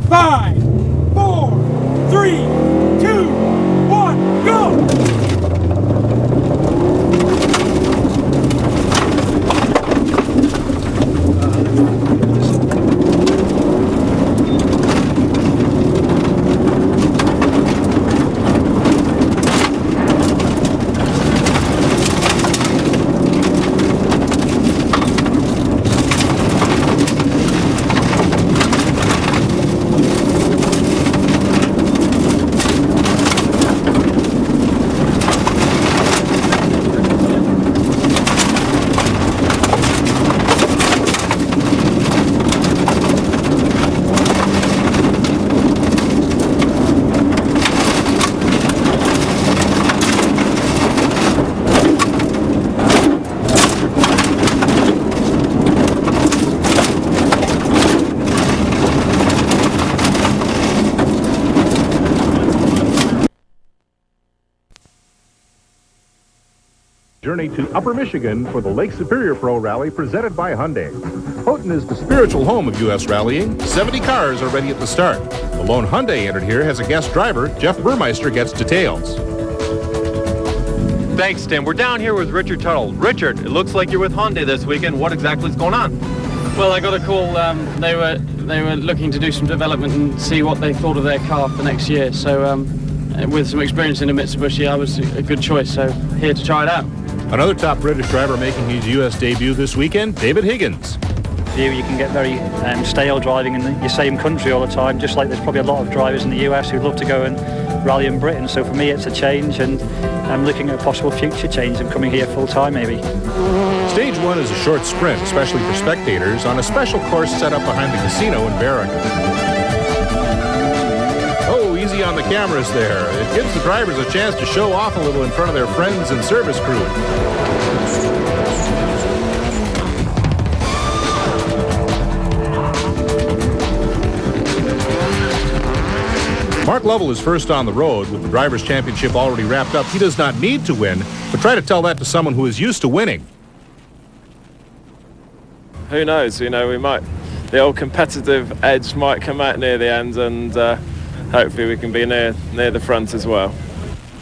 5, 4, 3, 2, 1, go! Journey to Upper Michigan for the Lake Superior Pro Rally presented by Hyundai. Houghton is the spiritual home of U.S. rallying. 70 cars are ready at the start. The lone Hyundai entered here has a guest driver. Jeff Burmeister gets details. Thanks, Tim. We're down here with Richard Tuttle. Richard, it looks like you're with Hyundai this weekend. What exactly is going on? Well, I got a call. They were looking to do some development and see what they thought of their car for next year. So with some experience in a Mitsubishi, I was a good choice. So here to try it out. Another top British driver making his U.S. debut this weekend, David Higgins. You can get very stale driving in your same country all the time, just like there's probably a lot of drivers in the US who'd love to go and rally in Britain. So for me it's a change, and I'm looking at a possible future change and coming here full time maybe. Stage 1 is a short sprint, especially for spectators, on a special course set up behind the casino in Barrack. Oh, easy on the cameras there. It gives the drivers a chance to show off a little in front of their friends and service crew. Mark Lovell is first on the road. With the Drivers' Championship already wrapped up, he does not need to win, but try to tell that to someone who is used to winning. Who knows? You know, the old competitive edge might come out near the end, and hopefully we can be near the front as well.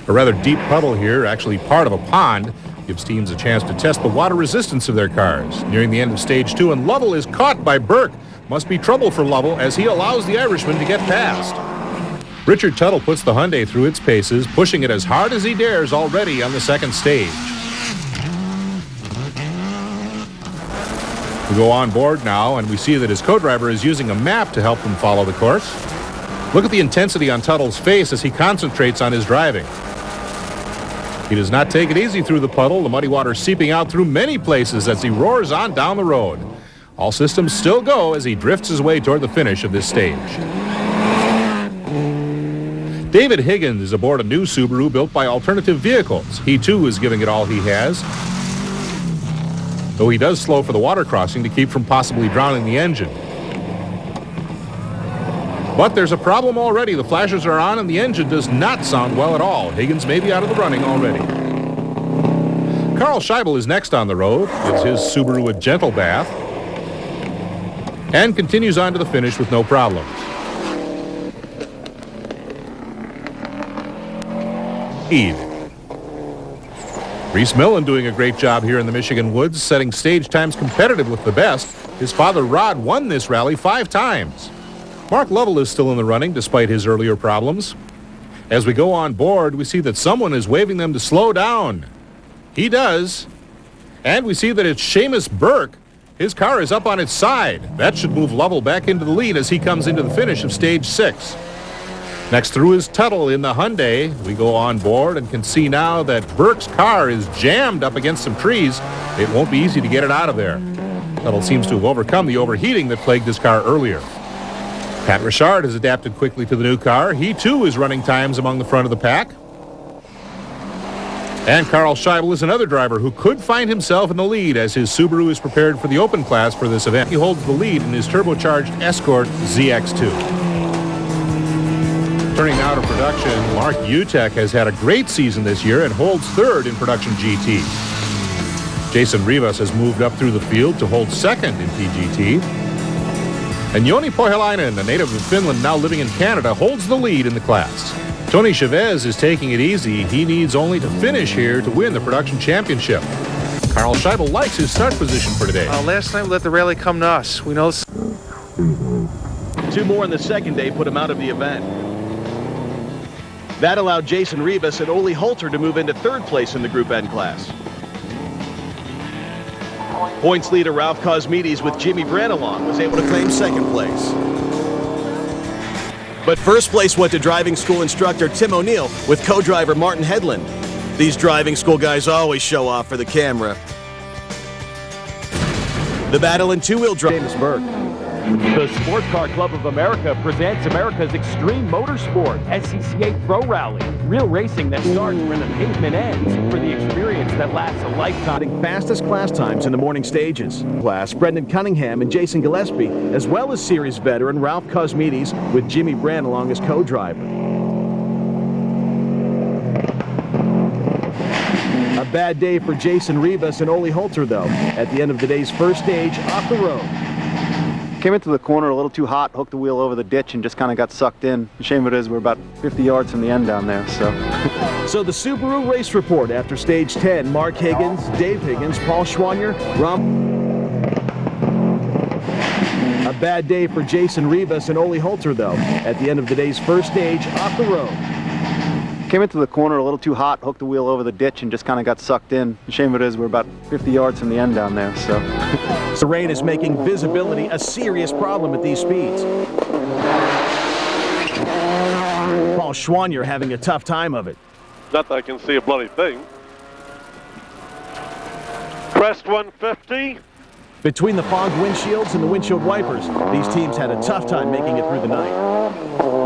A rather deep puddle here, actually part of a pond, gives teams a chance to test the water resistance of their cars. Nearing the end of stage 2, and Lovell is caught by Burke. Must be trouble for Lovell as he allows the Irishman to get past. Richard Tuttle puts the Hyundai through its paces, pushing it as hard as he dares already on the second stage. We go on board now, and we see that his co-driver is using a map to help them follow the course. Look at the intensity on Tuttle's face as he concentrates on his driving. He does not take it easy through the puddle, the muddy water seeping out through many places as he roars on down the road. All systems still go as he drifts his way toward the finish of this stage. David Higgins is aboard a new Subaru built by Alternative Vehicles. He too is giving it all he has, though he does slow for the water crossing to keep from possibly drowning the engine. But there's a problem already. The flashers are on and the engine does not sound well at all. Higgins may be out of the running already. Carl Scheibel is next on the road. Gives his Subaru a gentle bath and continues on to the finish with no problems. Reese Millen doing a great job here in the Michigan woods, setting stage times competitive with the best. His father Rod won this rally 5 times. Mark Lovell is still in the running despite his earlier problems. As we go on board, we see that someone is waving them to slow down. He does. And we see that it's Seamus Burke. His car is up on its side. That should move Lovell back into the lead as he comes into the finish of stage 6. Next through is Tuttle in the Hyundai. We go on board and can see now that Burke's car is jammed up against some trees. It won't be easy to get it out of there. Tuttle seems to have overcome the overheating that plagued his car earlier. Pat Richard has adapted quickly to the new car. He too is running times among the front of the pack. And Carl Scheibel is another driver who could find himself in the lead as his Subaru is prepared for the open class for this event. He holds the lead in his turbocharged Escort ZX2. Turning now to production, Mark Utek has had a great season this year and holds third in production GT. Jason Rivas has moved up through the field to hold second in PGT. And Joni Pohjalainen, a native of Finland now living in Canada, holds the lead in the class. Tony Chavez is taking it easy. He needs only to finish here to win the production championship. Carl Scheibel likes his start position for today. Last night we let the rally come to us. We know. Two more in the second day put him out of the event. That allowed Jason Rivas and Ole Holter to move into third place in the Group N class. Points leader Ralph Cosmides with Jimmy Branalong was able to claim second place. But first place went to driving school instructor Tim O'Neill with co-driver Martin Headland. These driving school guys always show off for the camera. The battle in two-wheel drive. James Burke. The Sports Car Club of America presents America's Extreme Motorsport SCCA Pro Rally. Real racing that starts where the pavement ends for the experience that lasts a lifetime. Fastest class times in the morning stages. Class, Brendan Cunningham and Jason Gillespie, as well as series veteran Ralph Cosmides with Jimmy Branalong as co-driver. A bad day for Jason Rivas and Ole Holter, though, at the end of the day's first stage off the road. Came into the corner a little too hot, hooked the wheel over the ditch, and just kind of got sucked in. The shame of it is we're about 50 yards from the end down there, so. So the Subaru race report after stage 10, Mark Higgins, Dave Higgins, Paul Schwanier, A bad day for Jason Rivas and Ole Holter, though, at the end of the day's first stage off the road. Came into the corner a little too hot, hooked the wheel over the ditch, and just kind of got sucked in. The shame of it is we're about 50 yards from the end down there, so. The rain is making visibility a serious problem at these speeds. Paul Schwanier having a tough time of it. Not that I can see a bloody thing. Crest 150. Between the fogged windshields and the windshield wipers, these teams had a tough time making it through the night.